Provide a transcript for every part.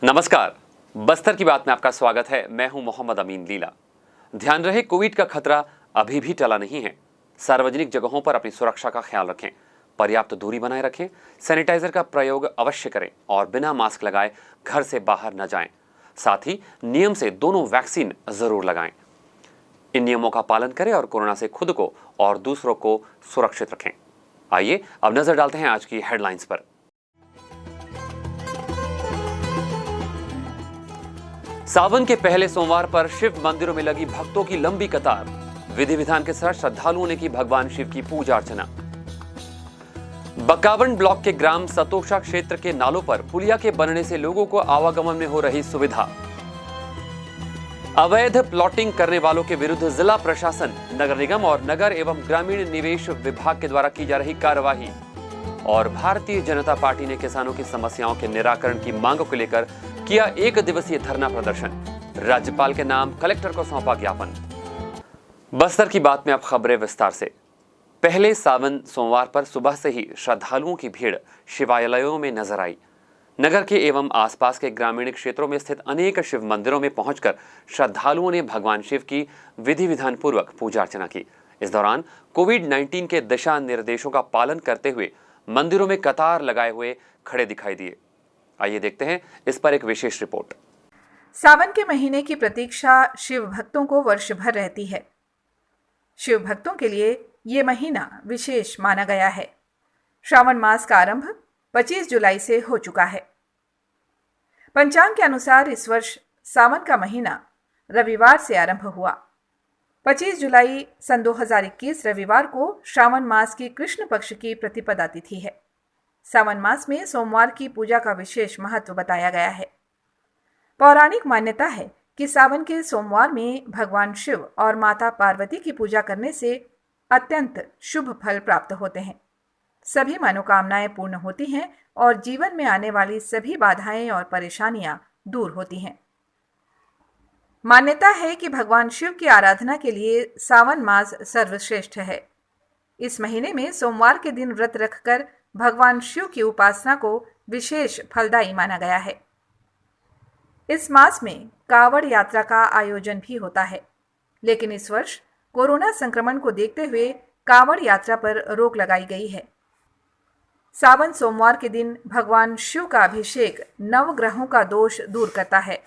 नमस्कार, बस्तर की बात में आपका स्वागत है। मैं हूं मोहम्मद अमीन लीला। ध्यान रहे, कोविड का खतरा अभी भी टला नहीं है। सार्वजनिक जगहों पर अपनी सुरक्षा का ख्याल रखें, पर्याप्त दूरी बनाए रखें, सैनिटाइजर का प्रयोग अवश्य करें और बिना मास्क लगाए घर से बाहर न जाएं। साथ ही नियम से दोनों वैक्सीन जरूर लगाएं। इन नियमों का पालन करें और कोरोना से खुद को और दूसरों को सुरक्षित रखें। आइए अब नजर डालते हैं आज की हेडलाइंस पर। सावन के पहले सोमवार पर शिव मंदिरों में लगी भक्तों की लंबी कतार। विधि विधान के साथ श्रद्धालुओं ने की भगवान शिव की पूजा अर्चना। बकावंड ब्लॉक के ग्राम सतोषा क्षेत्र के नालों पर पुलिया के बनने से लोगों को आवागमन में हो रही सुविधा। अवैध प्लॉटिंग करने वालों के विरुद्ध जिला प्रशासन, नगर निगम और नगर एवं ग्रामीण निवेश विभाग के द्वारा की जा रही कार्यवाही। और भारतीय जनता पार्टी ने किसानों की समस्याओं के निराकरण की मांग को लेकर किया 1 दिवसीय धरना प्रदर्शन। राज्यपाल के नाम कलेक्टर को सौंपा ज्ञापन। बस्तर की बात में अब खबरें विस्तार से। पहले सावन सोमवार पर सुबह से ही श्रद्धालुओं की भीड़ शिवालयों में नजर आई। नगर के एवं आसपास के ग्रामीण क्षेत्रों में स्थित अनेक शिव मंदिरों में पहुंचकर श्रद्धालुओं ने भगवान शिव की विधि विधान पूर्वक पूजा अर्चना की। इस दौरान कोविड-19 के दिशा निर्देशों का पालन करते हुए मंदिरों में कतार लगाए हुए खड़े दिखाई दिए। आइए देखते हैं इस पर एक विशेष रिपोर्ट। सावन के महीने की प्रतीक्षा शिव भक्तों को वर्ष भर रहती है। शिव भक्तों के लिए ये महीना विशेष माना गया है। श्रावण मास का आरंभ 25 जुलाई से हो चुका है। पंचांग के अनुसार इस वर्ष सावन का महीना रविवार से आरंभ हुआ। 25 जुलाई सन 2021 रविवार को श्रावण मास की कृष्ण पक्ष की प्रतिपदा तिथि है। सावन मास में सोमवार की पूजा का विशेष महत्व बताया गया है। पौराणिक मान्यता है कि सावन के सोमवार में भगवान शिव और माता पार्वती की पूजा करने से अत्यंत शुभ फल प्राप्त होते हैं। सभी मनोकामनाएं पूर्ण होती हैं और जीवन में आने वाली सभी बाधाएं और परेशानियां दूर होती हैं। मान्यता है कि भगवान शिव की आराधना के लिए सावन मास सर्वश्रेष्ठ है। इस महीने में सोमवार के दिन व्रत रखकर भगवान शिव की उपासना को विशेष फलदायी माना गया है। इस मास में कावड़ यात्रा का आयोजन भी होता है, लेकिन इस वर्ष कोरोना संक्रमण को देखते हुए कावड़ यात्रा पर रोक लगाई गई है। सावन सोमवार के दिन भगवान शिव का अभिषेक नवग्रहों का दोष दूर करता है।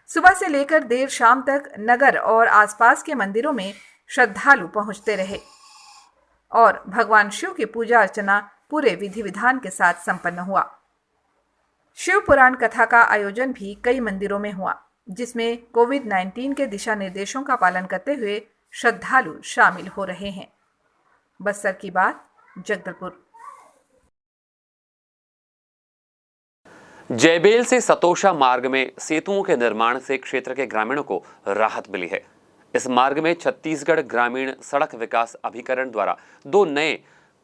सुबह से लेकर देर शाम तक नगर और आसपास के मंदिरों में श्रद्धालु पहुंचते रहे और भगवान शिव की पूजा अर्चना पूरे विधि विधान के साथ संपन्न हुआ। शिव पुराण कथा का आयोजन भी कई मंदिरों में हुआ, जिसमें कोविड-19 के दिशा निर्देशों का पालन करते हुए श्रद्धालु शामिल हो रहे हैं। बस्तर की बात, जगदलपुर। जयबेल से सतोषा मार्ग में सेतुओं के निर्माण से क्षेत्र के ग्रामीणों को राहत मिली है। इस मार्ग में छत्तीसगढ़ ग्रामीण सड़क विकास अभिकरण द्वारा 2 नए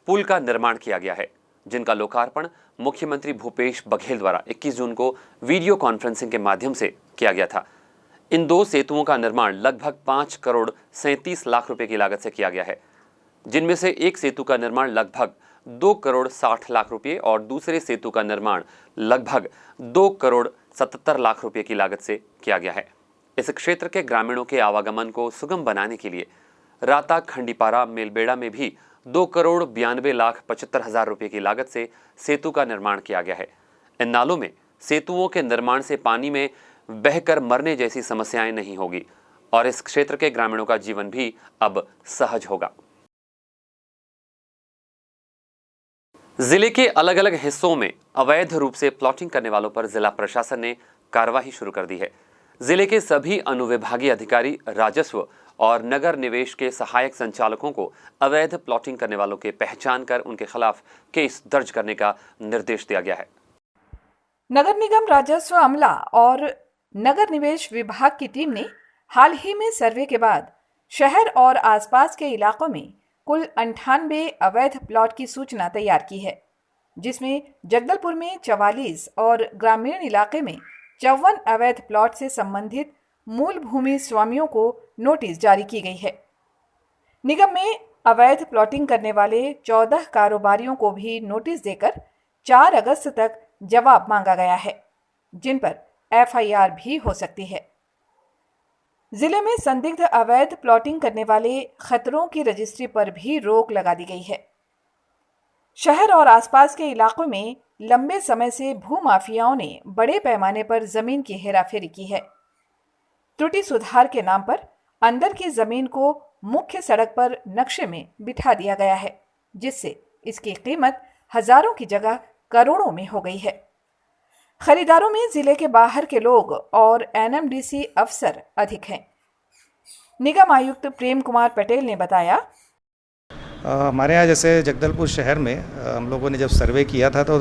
पुल का निर्माण किया गया है, जिनका लोकार्पण मुख्यमंत्री भूपेश बघेल द्वारा 21 जून को वीडियो कॉन्फ्रेंसिंग के माध्यम से किया गया था। इन 2 सेतुओं का निर्माण लगभग 5 करोड़ 37 लाख रुपए की लागत से किया गया है, जिनमें से एक सेतु का निर्माण लगभग 2 करोड़ 60 लाख रुपए और दूसरे सेतु का निर्माण लगभग 2 करोड़ 77 लाख रुपए की लागत से किया गया है। इस क्षेत्र के ग्रामीणों के आवागमन को सुगम बनाने के लिए राता खंडीपारा मेलबेड़ा में भी 2 करोड़ 92 लाख 75 हजार रुपए की लागत से सेतु का निर्माण किया गया है। इन नालों में सेतुओं के निर्माण से पानी में बहकर मरने जैसी समस्याएं नहीं होगी और इस क्षेत्र के ग्रामीणों का जीवन भी अब सहज होगा। जिले के अलग अलग हिस्सों में अवैध रूप से प्लॉटिंग करने वालों पर जिला प्रशासन ने कार्रवाई शुरू कर दी है। जिले के सभी अनुविभागीय अधिकारी, राजस्व और नगर निवेश के सहायक संचालकों को अवैध प्लॉटिंग करने वालों के पहचान कर उनके खिलाफ केस दर्ज करने का निर्देश दिया गया है। नगर निगम, राजस्व, अमला और नगर निवेश विभाग की टीम ने हाल ही में सर्वे के बाद शहर और आसपास के इलाकों में कुल 98 अवैध प्लॉट की सूचना तैयार की है, जिसमें जगदलपुर में 44 और ग्रामीण इलाके में 54 अवैध प्लॉट से संबंधित मूल भूमि स्वामियों को नोटिस जारी की गई है। निगम में अवैध प्लॉटिंग करने वाले 14 कारोबारियों को भी नोटिस देकर 4 अगस्त तक जवाब मांगा गया है। जिन पर एफआईआर भी हो सकती है। जिले में संदिग्ध अवैध प्लॉटिंग करने वाले खतरों की रजिस्ट्री पर भी रोक लगा दी गई है। शहर और आसपास के इलाकों में लंबे समय से भूमाफियाओं ने बड़े पैमाने पर जमीन की हेराफेरी की है। त्रुटि सुधार के नाम पर अंदर की जमीन को मुख्य सड़क पर नक्शे में बिठा दिया गया है, जिससे इसकी कीमत हजारों की जगह करोड़ों में हो गई है। खरीदारों में जिले के बाहर के लोग और एनएमडीसी अफसर अधिक हैं। निगम आयुक्त प्रेम कुमार पटेल ने बताया, हमारे यहाँ जैसे जगदलपुर शहर में हम लोगों ने जब सर्वे किया था तो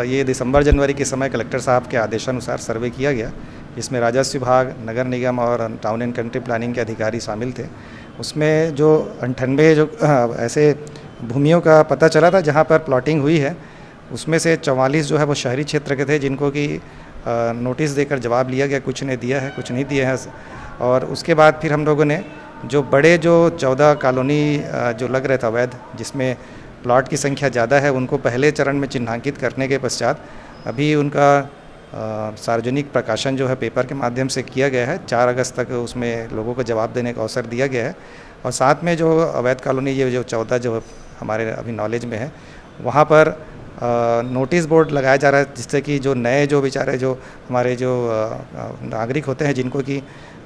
ये दिसंबर जनवरी के समय कलेक्टर साहब के आदेशानुसार सर्वे किया गया। इसमें राजस्व विभाग, नगर निगम और टाउन एंड कंट्री प्लानिंग के अधिकारी शामिल थे। उसमें जो 98 जो ऐसे भूमियों का पता चला था जहाँ पर प्लॉटिंग हुई है, उसमें से 44 जो है वो शहरी क्षेत्र के थे, जिनको कि नोटिस देकर जवाब लिया गया। कुछ ने दिया है, कुछ नहीं दिया है। और उसके बाद फिर हम लोगों ने जो बड़े जो 14 कॉलोनी जो लग रहे थे अवैध, जिसमें प्लॉट की संख्या ज़्यादा है, उनको पहले चरण में चिन्हांकित करने के पश्चात अभी उनका सार्वजनिक प्रकाशन जो है पेपर के माध्यम से किया गया है। 4 अगस्त तक उसमें लोगों को जवाब देने का अवसर दिया गया है। और साथ में जो अवैध कॉलोनी ये जो 14 जो हमारे अभी नॉलेज में है, वहाँ पर नोटिस बोर्ड लगाया जा रहा है, जिससे कि जो नए जो बेचारे जो हमारे जो नागरिक होते हैं, जिनको कि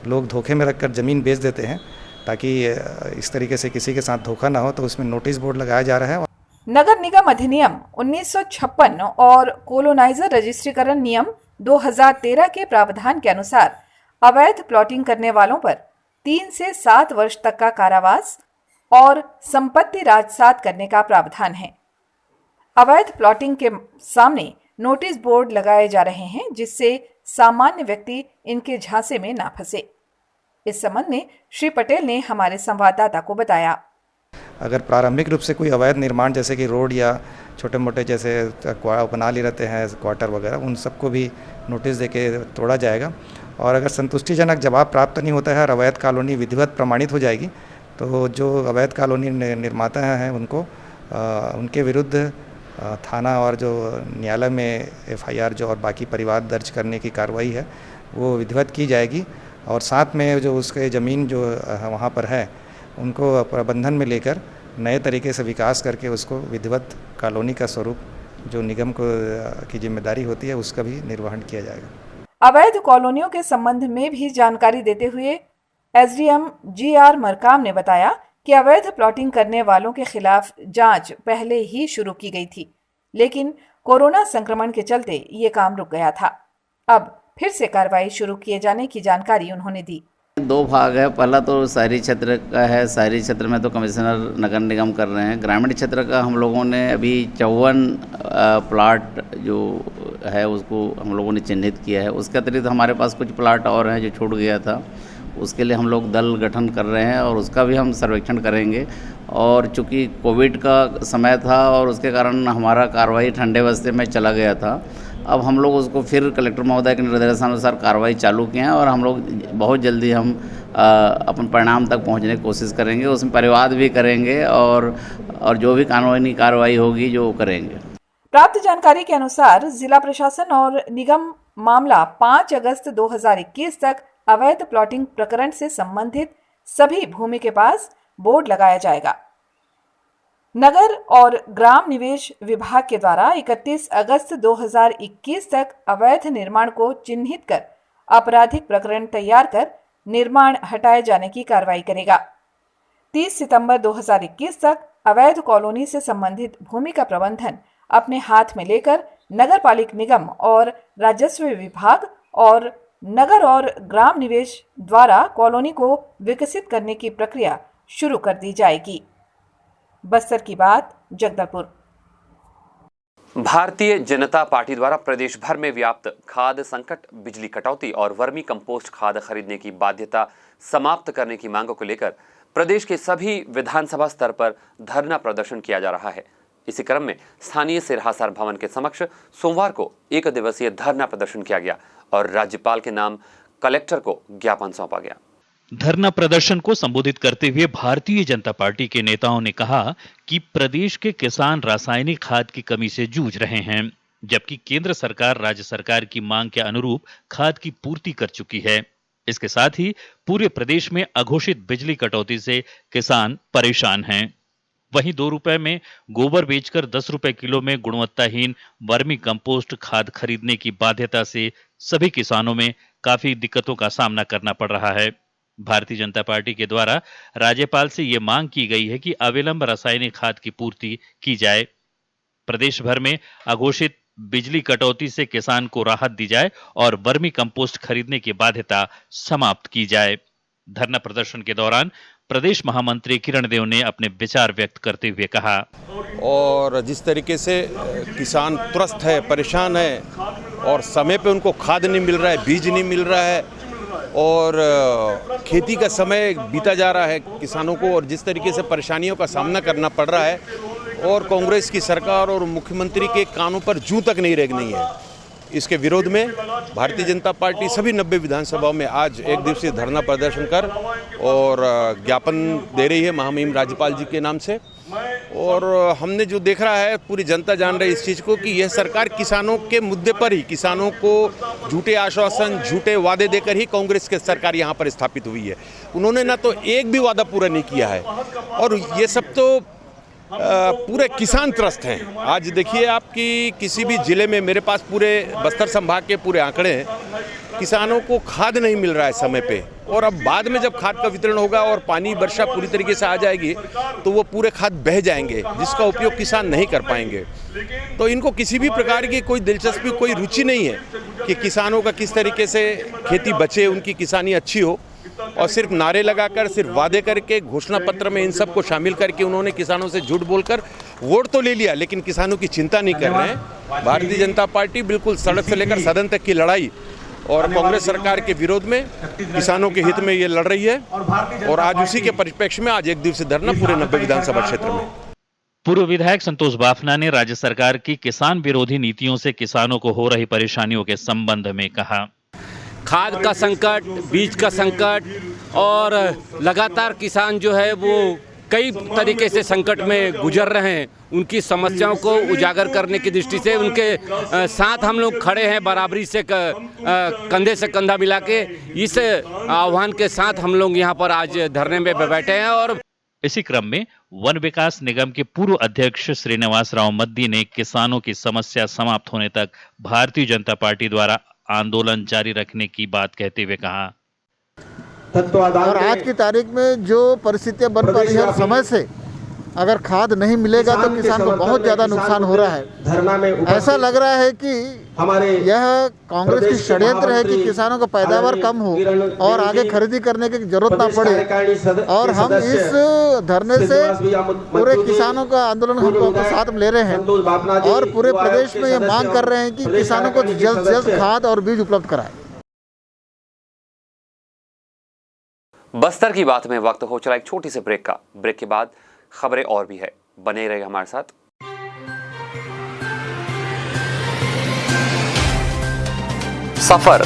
लोग धोखे में रखकर ज़मीन बेच देते हैं, ताकि इस तरीके से किसी के साथ धोखा ना हो, तो उसमें नोटिस बोर्ड लगाया जा रहा है। नगर निगम अधिनियम 1956 और कोलोनाइजर रजिस्ट्रीकरण नियम 2013 के प्रावधान के अनुसार अवैध प्लॉटिंग करने वालों पर 3 से 7 वर्ष तक का कारावास और संपत्ति राजसात करने का प्रावधान है। अवैध प्लॉटिंग के सामने नोटिस बोर्ड लगाए जा रहे हैं, जिससे सामान्य व्यक्ति इनके झांसे में ना फंसे। इस संबंध में श्री पटेल ने हमारे संवाददाता को बताया, अगर प्रारंभिक रूप से कोई अवैध निर्माण जैसे कि रोड या छोटे मोटे जैसे बना ले रहते हैं क्वार्टर वगैरह, उन सबको भी नोटिस देके तोड़ा जाएगा। और अगर संतुष्टिजनक जवाब प्राप्त नहीं होता है और अवैध कॉलोनी विधिवत प्रमाणित हो जाएगी, तो जो अवैध कॉलोनी निर्माता हैं उनको उनके विरुद्ध थाना और जो न्यायालय में एफआईआर जो और बाकी परिवार दर्ज करने की कार्रवाई है वो विधिवत की जाएगी। और साथ में जो उसके ज़मीन जो वहाँ पर है, उनको प्रबंधन में लेकर नए तरीके से विकास करके उसको विधिवत कॉलोनी का स्वरूप जो निगम को की जिम्मेदारी होती है, उसका भी निर्वहन किया जाएगा। अवैध कॉलोनियों के संबंध में भी जानकारी देते हुए एसडीएम जीआर मरकाम ने बताया कि अवैध प्लॉटिंग करने वालों के खिलाफ जांच पहले ही शुरू की गई थी, लेकिन कोरोना संक्रमण के चलते ये काम रुक गया था। अब फिर से कार्रवाई शुरू किए जाने की जानकारी उन्होंने दी। 2 भाग है। पहला तो शहरी क्षेत्र का है। शहरी क्षेत्र में तो कमिश्नर नगर निगम कर रहे हैं। ग्रामीण क्षेत्र का हम लोगों ने अभी 54 प्लाट जो है उसको हम लोगों ने चिन्हित किया है। उसके अतिरिक्त हमारे पास कुछ प्लाट और हैं जो छूट गया था, उसके लिए हम लोग दल गठन कर रहे हैं और उसका भी हम सर्वेक्षण करेंगे। और चूँकि कोविड का समय था और उसके कारण हमारा कार्रवाई ठंडे बस्ते में चला गया था, अब हम लोग उसको फिर कलेक्टर महोदय के निर्देशानुसार कार्रवाई चालू किए हैं और हम लोग बहुत जल्दी हम अपन परिणाम तक पहुंचने की कोशिश करेंगे। उसमें परिवाद भी करेंगे और जो भी कानूनी कार्रवाई होगी जो करेंगे। प्राप्त जानकारी के अनुसार जिला प्रशासन और निगम मामला 5 अगस्त 2021 तक अवैध प्लॉटिंग प्रकरण से संबंधित सभी भूमि के पास बोर्ड लगाया जाएगा। नगर और ग्राम निवेश विभाग के द्वारा 31 अगस्त 2021 तक अवैध निर्माण को चिन्हित कर आपराधिक प्रकरण तैयार कर निर्माण हटाए जाने की कार्रवाई करेगा। 30 सितंबर 2021 तक अवैध कॉलोनी से संबंधित भूमि का प्रबंधन अपने हाथ में लेकर नगरपालिक निगम और राजस्व विभाग और नगर और ग्राम निवेश द्वारा कॉलोनी को विकसित करने की प्रक्रिया शुरू कर दी जाएगी। बस्तर की बात, जगदलपुर। भारतीय जनता पार्टी द्वारा प्रदेश भर में व्याप्त खाद्य संकट, बिजली कटौती और वर्मी कंपोस्ट खाद खरीदने की बाध्यता समाप्त करने की मांगों को लेकर प्रदेश के सभी विधानसभा स्तर पर धरना प्रदर्शन किया जा रहा है। इसी क्रम में स्थानीय सिरहासार भवन के समक्ष सोमवार को 1 दिवसीय धरना प्रदर्शन किया गया और राज्यपाल के नाम कलेक्टर को ज्ञापन सौंपा गया। धरना प्रदर्शन को संबोधित करते हुए भारतीय जनता पार्टी के नेताओं ने कहा कि प्रदेश के किसान रासायनिक खाद की कमी से जूझ रहे हैं, जबकि केंद्र सरकार राज्य सरकार की मांग के अनुरूप खाद की पूर्ति कर चुकी है। इसके साथ ही पूरे प्रदेश में अघोषित बिजली कटौती से किसान परेशान हैं। वहीं 2 रुपए में गोबर बेचकर 10 रुपए किलो में गुणवत्ताहीन वर्मी कंपोस्ट खाद खरीदने की बाध्यता से सभी किसानों में काफी दिक्कतों का सामना करना पड़ रहा है। भारतीय जनता पार्टी के द्वारा राज्यपाल से ये मांग की गई है कि अविलंब रासायनिक खाद की पूर्ति की जाए। प्रदेश भर में अघोषित बिजली कटौती से किसान को राहत दी जाए और वर्मी कंपोस्ट खरीदने की बाध्यता समाप्त की जाए। धरना प्रदर्शन के दौरान प्रदेश महामंत्री किरण देव ने अपने विचार व्यक्त करते हुए कहा, और जिस तरीके से किसान त्रस्त है, परेशान है और समय पे उनको खाद नहीं मिल रहा है, बीज नहीं मिल रहा है और खेती का समय बीता जा रहा है किसानों को, और जिस तरीके से परेशानियों का सामना करना पड़ रहा है और कांग्रेस की सरकार और मुख्यमंत्री के कानों पर जूं तक नहीं रेंगनी है। इसके विरोध में भारतीय जनता पार्टी सभी 90 विधानसभाओं में आज एक दिवसीय धरना प्रदर्शन कर और ज्ञापन दे रही है महामहिम राज्यपाल जी के नाम से। और हमने जो देख रहा है, पूरी जनता जान रही है इस चीज़ को कि यह सरकार किसानों के मुद्दे पर ही, किसानों को झूठे आश्वासन, झूठे वादे देकर ही कांग्रेस की सरकार यहाँ पर स्थापित हुई है। उन्होंने ना तो एक भी वादा पूरा नहीं किया है और ये सब तो पूरे किसान त्रस्त हैं। आज देखिए आपकी किसी भी जिले में, मेरे पास पूरे बस्तर संभाग के पूरे आंकड़े हैं, किसानों को खाद नहीं मिल रहा है समय पे, और अब बाद में जब खाद का वितरण होगा और पानी वर्षा पूरी तरीके से आ जाएगी तो वो पूरे खाद बह जाएंगे, जिसका उपयोग किसान नहीं कर पाएंगे। तो इनको किसी भी प्रकार की कोई दिलचस्पी, कोई रुचि नहीं है कि किसानों का किस तरीके से खेती बचे, उनकी किसानी अच्छी हो, और सिर्फ नारे लगाकर, सिर्फ वादे करके, घोषणा पत्र में इन सबको शामिल करके उन्होंने किसानों से झूठ बोलकर वोट तो ले लिया, लेकिन किसानों की चिंता नहीं कर रहे हैं। भारतीय जनता पार्टी बिल्कुल सड़क से लेकर सदन तक की लड़ाई और कांग्रेस सरकार के विरोध में, किसानों के हित में ये लड़ रही है, और आज उसी के परिप्रेक्ष्य में आज एक दिवसीय धरना पूरे 90 विधानसभा क्षेत्र में। पूर्व विधायक संतोष बाफना ने राज्य सरकार की किसान विरोधी नीतियों से किसानों को हो रही परेशानियों के संबंध में कहा, खाद का संकट, बीज का संकट, और लगातार किसान जो है वो कई तरीके से संकट में गुजर रहे हैं। उनकी समस्याओं को उजागर करने की दृष्टि से उनके साथ हम लोग खड़े हैं, बराबरी से कंधे से कंधा मिला के। इस आह्वान के साथ हम लोग यहाँ पर आज धरने में बैठे हैं। और इसी क्रम में वन विकास निगम के पूर्व अध्यक्ष श्रीनिवास राव मद्दी ने किसानों की समस्या समाप्त होने तक भारतीय जनता पार्टी द्वारा आंदोलन जारी रखने की बात कहते हुए कहा, और आज की तारीख में जो परिस्थितियां बन पा रही है, समय से अगर खाद नहीं मिलेगा तो किसान को बहुत ज़्यादा नुकसान हो रहा है। ऐसा लग रहा है कि यह कांग्रेस की षड्यंत्र है कि किसानों का पैदावार कम हो और आगे खरीदी करने की जरूरत ना पड़े। और हम इस धरने से पूरे किसानों का आंदोलन हम साथ में ले रहे हैं और पूरे प्रदेश में ये मांग कर रहे हैं कि किसानों को जल्द से जल्द खाद और बीज उपलब्ध कराएं। बस्तर की बात में वक्त हो चला एक छोटी सी ब्रेक का। ब्रेक के बाद खबरें और भी है, बने रहिए हमारे साथ। सफर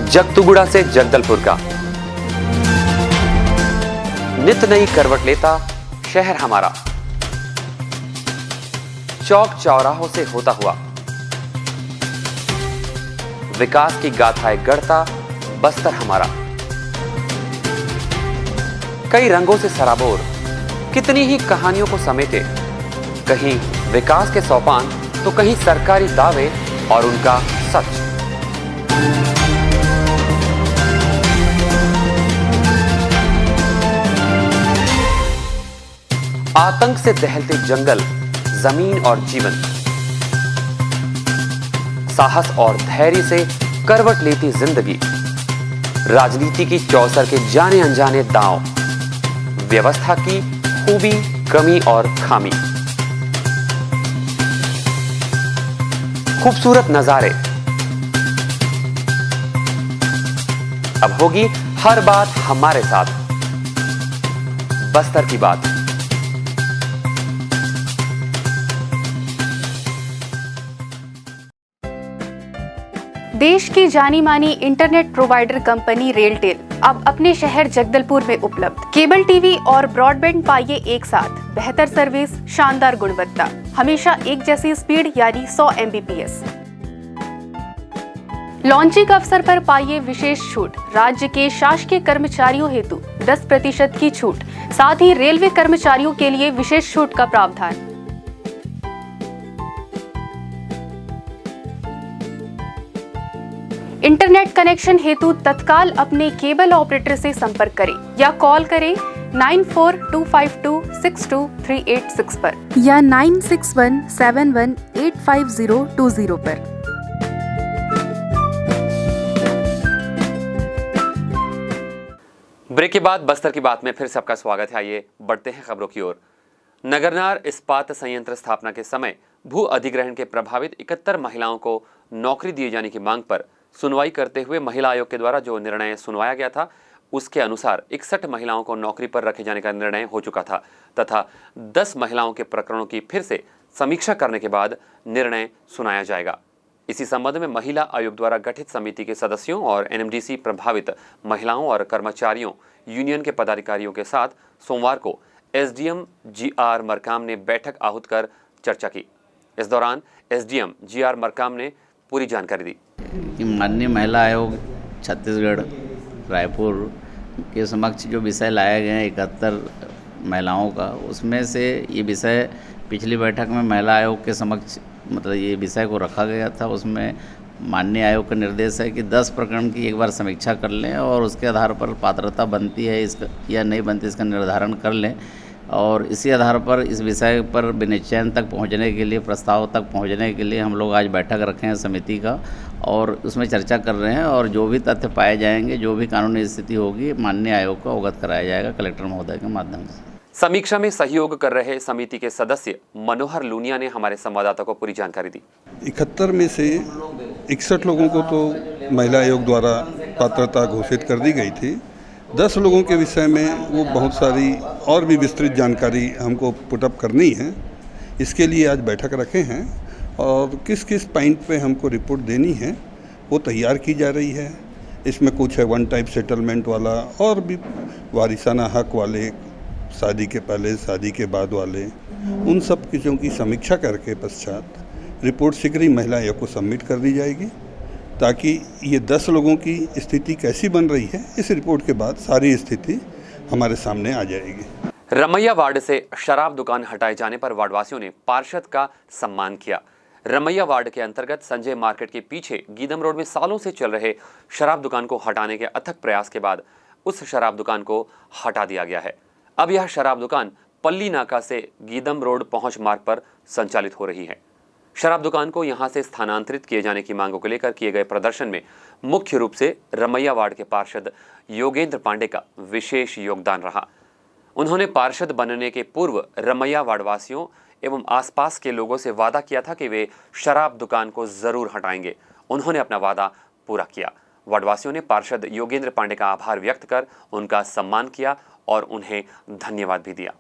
जगतुगुड़ा से जगदलपुर का, नित नई करवट लेता शहर हमारा, चौक चौराहों से होता हुआ विकास की गाथाएं गढ़ता बस्तर हमारा। कई रंगों से सराबोर कितनी ही कहानियों को समेटे, कहीं विकास के सोपान तो कहीं सरकारी दावे और उनका सच। आतंक से दहलते जंगल, जमीन और जीवन, साहस और धैर्य से करवट लेती जिंदगी, राजनीति की चौसर के जाने अनजाने दांव, व्यवस्था की खूबी, कमी और खामी, खूबसूरत नजारे। अब होगी हर बात हमारे साथ, बस्तर की बात। देश की जानी मानी इंटरनेट प्रोवाइडर कंपनी रेलटेल अब अपने शहर जगदलपुर में उपलब्ध। केबल टीवी और ब्रॉडबैंड पाइए एक साथ, बेहतर सर्विस, शानदार गुणवत्ता, हमेशा एक जैसी स्पीड यानी 100 Mbps। लॉन्चिंग अवसर पर पाइए विशेष छूट, राज्य के शासकीय कर्मचारियों हेतु 10% की छूट, साथ ही रेलवे कर्मचारियों के लिए विशेष छूट का प्रावधान। इंटरनेट कनेक्शन हेतु तत्काल अपने केबल ऑपरेटर से संपर्क करें या कॉल करें 9425262386 पर या 9617185020 पर। ब्रेक के बाद बस्तर की बात में फिर सबका स्वागत है। आइए बढ़ते हैं खबरों की ओर। नगरनार इस्पात संयंत्र स्थापना के समय भू अधिग्रहण के प्रभावित 71 महिलाओं को नौकरी दिए जाने की मांग पर सुनवाई करते हुए महिला आयोग के द्वारा जो निर्णय सुनवाया गया था उसके अनुसार 61 महिलाओं को नौकरी पर रखे जाने का निर्णय हो चुका था तथा 10 महिलाओं के प्रकरणों की फिर से समीक्षा करने के बाद निर्णय सुनाया जाएगा। इसी संबंध में महिला आयोग द्वारा गठित समिति के सदस्यों और एनएमडीसी प्रभावित महिलाओं और कर्मचारियों यूनियन के पदाधिकारियों के साथ सोमवार को एसडीएम जीआर मरकाम ने बैठक आहूत कर चर्चा की। इस दौरान एसडीएम जीआर मरकाम ने पूरी जानकारी दी कि माननीय महिला आयोग छत्तीसगढ़ रायपुर के समक्ष जो विषय लाए गए हैं 71 महिलाओं का, उसमें से ये विषय पिछली बैठक में महिला आयोग के समक्ष मतलब ये विषय को रखा गया था। उसमें माननीय आयोग का निर्देश है कि 10 प्रकरण की एक बार समीक्षा कर लें और उसके आधार पर पात्रता बनती है इसका या नहीं बनती इसका निर्धारण कर लें और इसी आधार पर इस विषय पर विनिश्चय तक पहुंचने के लिए प्रस्ताव तक पहुंचने के लिए हम लोग आज बैठक रखे हैं समिति का और उसमें चर्चा कर रहे हैं और जो भी तथ्य पाए जाएंगे, जो भी कानूनी स्थिति होगी, माननीय आयोग को अवगत कराया जाएगा कलेक्टर महोदय के माध्यम से। समीक्षा में सहयोग कर रहे समिति के सदस्य मनोहर लूनिया ने हमारे संवाददाता को पूरी जानकारी दी। 71 में से 61 लोगों को तो महिला आयोग द्वारा पात्रता घोषित कर दी गई थी। 10 लोगों के विषय में वो बहुत सारी और भी विस्तृत जानकारी हमको पुटअप करनी है। इसके लिए आज बैठक रखे हैं और किस किस पॉइंट पे हमको रिपोर्ट देनी है वो तैयार की जा रही है। इसमें कुछ है वन टाइप सेटलमेंट वाला और भी वारिसाना हक वाले, शादी के पहले शादी के बाद वाले, उन सब चीज़ों की समीक्षा करके पश्चात रिपोर्ट शीघ्र ही महिला आयोग को सबमिट कर दी जाएगी ताकि ये 10 लोगों की स्थिति कैसी बन रही है इस रिपोर्ट के बाद सारी स्थिति हमारे सामने आ जाएगी। रमैया वार्ड से शराब दुकान हटाए जाने पर वार्डवासियों ने पार्षद का सम्मान किया। रमैया वार्ड के अंतर्गत संजय मार्केट के पीछे गीदम रोड में सालों से चल रहे शराब दुकान को हटाने के अथक प्रयास के बाद उस शराब दुकान को हटा दिया गया है। अब यह शराब दुकान पल्ली नाका से गीदम रोड पहुंच मार्ग पर संचालित हो रही है। शराब दुकान को यहां से स्थानांतरित किए जाने की मांगों को लेकर किए गए प्रदर्शन में मुख्य रूप से रमैया वार्ड के पार्षद योगेंद्र पांडे का विशेष योगदान रहा। उन्होंने पार्षद बनने के पूर्व रमैया वार्डवासियों एवं आसपास के लोगों से वादा किया था कि वे शराब दुकान को जरूर हटाएंगे। उन्होंने अपना वादा पूरा किया। वार्डवासियों ने पार्षद योगेंद्र पांडे का आभार व्यक्त कर उनका सम्मान किया और उन्हें धन्यवाद भी दिया।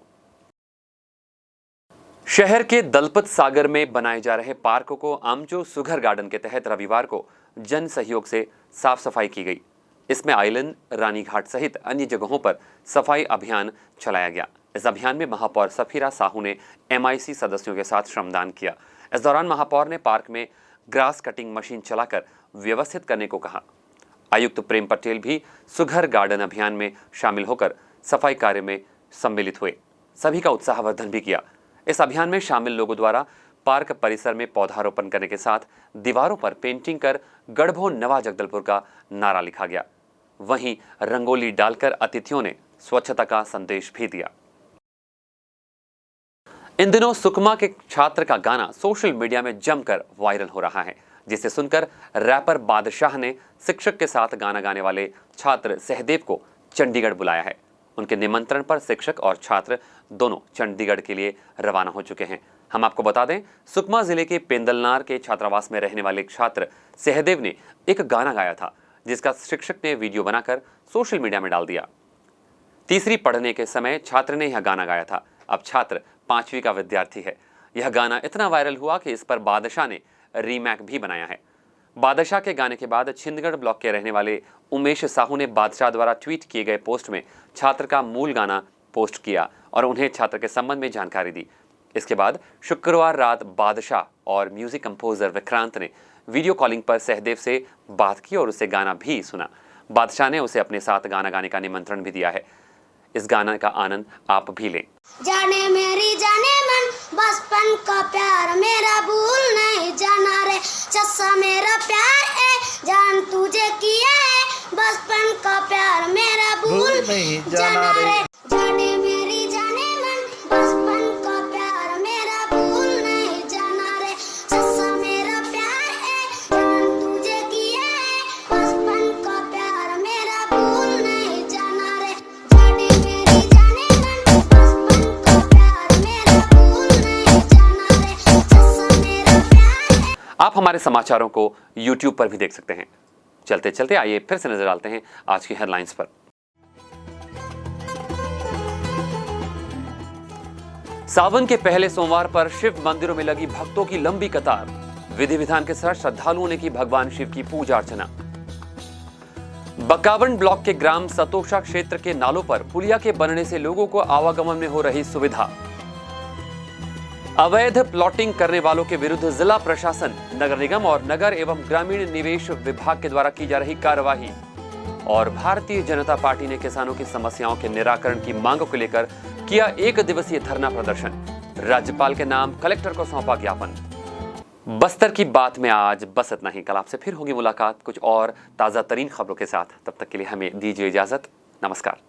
शहर के दलपत सागर में बनाए जा रहे पार्क को आमचो सुघर गार्डन के तहत रविवार को जन सहयोग से साफ सफाई की गई। इसमें आइलैंड, रानीघाट सहित अन्य जगहों पर सफाई अभियान चलाया गया। इस अभियान में महापौर सफीरा साहू ने MIC सदस्यों के साथ श्रमदान किया। इस दौरान महापौर ने पार्क में ग्रास कटिंग मशीन चलाकर व्यवस्थित करने को कहा। आयुक्त प्रेम पटेल भी सुघर गार्डन अभियान में शामिल होकर सफाई कार्य में सम्मिलित हुए। सभी का उत्साहवर्धन भी किया। इस अभियान में शामिल लोगों द्वारा पार्क परिसर में पौधारोपण करने के साथ दीवारों पर पेंटिंग कर गढ़बो नवा जगदलपुर का नारा लिखा गया। वहीं रंगोली डालकर अतिथियों ने स्वच्छता का संदेश भी दिया। इन दिनों सुकमा के छात्र का गाना सोशल मीडिया में जमकर वायरल हो रहा है, जिसे सुनकर रैपर बादशाह ने शिक्षक के साथ गाना गाने वाले छात्र सहदेव को चंडीगढ़ बुलाया है। उनके निमंत्रण पर शिक्षक और छात्र दोनों चंडीगढ़ के लिए रवाना हो चुके हैं। हम आपको बता दें, सुकमा जिले के पेंदलनार के छात्रावास में रहने वाले छात्र सहदेव ने एक गाना गाया था, जिसका शिक्षक ने वीडियो बनाकर सोशल मीडिया में डाल दिया। तीसरी पढ़ने के समय छात्र ने यह गाना गाया था। अब छात्र 5वीं का विद्यार्थी है। यह गाना इतना वायरल हुआ कि इस पर बादशाह ने रीमेक भी बनाया है। बादशाह के गाने के बाद छिंदगढ़ ब्लॉक के रहने वाले उमेश साहू ने बादशाह द्वारा ट्वीट किए गए पोस्ट में छात्र का मूल गाना पोस्ट किया और उन्हें छात्र के संबंध में जानकारी दी। इसके बाद शुक्रवार रात बादशाह और म्यूजिक कंपोजर विक्रांत ने वीडियो कॉलिंग पर सहदेव से बात की और उसे गाना भी सुना। बादशाह ने उसे अपने साथ गाना गाने का निमंत्रण भी दिया है। इस गाने का आनंद आप भी लें। जाने मेरी जाने मन बचपन का प्यार मेरा भूल नहीं जाना रे, चस्सा मेरा प्यार है जान तुझे किया है, बचपन का प्यार मेरा भूल नहीं जाना रे। जाने मेरी जाने मन बचपन का प्यार मेरा भूल नहीं जाना रे, चस्सा मेरा प्यार है जान तुझे किया है, बचपन का प्यार मेरा भूल नहीं जाना रे। जाने मेरी जाने मन बचपन का प्यार मेरा भूल नहीं जाना रे, चस्सा मेरा प्यार है। आप हमारे समाचारों को YouTube पर भी देख सकते हैं। चलते चलते आइए फिर से नजर डालते हैं आज की हेडलाइंस पर। सावन के पहले सोमवार पर शिव मंदिरों में लगी भक्तों की लंबी कतार। विधि विधान के साथ श्रद्धालुओं ने की भगवान शिव की पूजा अर्चना। बकावंड ब्लॉक के ग्राम सतोषा क्षेत्र के नालों पर पुलिया के बनने से लोगों को आवागमन में हो रही सुविधा। अवैध प्लॉटिंग करने वालों के विरुद्ध जिला प्रशासन, नगर निगम और नगर एवं ग्रामीण निवेश विभाग के द्वारा की जा रही कार्रवाई। और भारतीय जनता पार्टी ने किसानों की समस्याओं के निराकरण की मांगों को लेकर किया 1 दिवसीय धरना प्रदर्शन। राज्यपाल के नाम कलेक्टर को सौंपा ज्ञापन। बस्तर की बात में आज बस इतना ही। कल आपसे फिर होगी मुलाकात कुछ और ताजा तरीन खबरों के साथ। तब तक के लिए हमें दीजिए इजाजत। नमस्कार।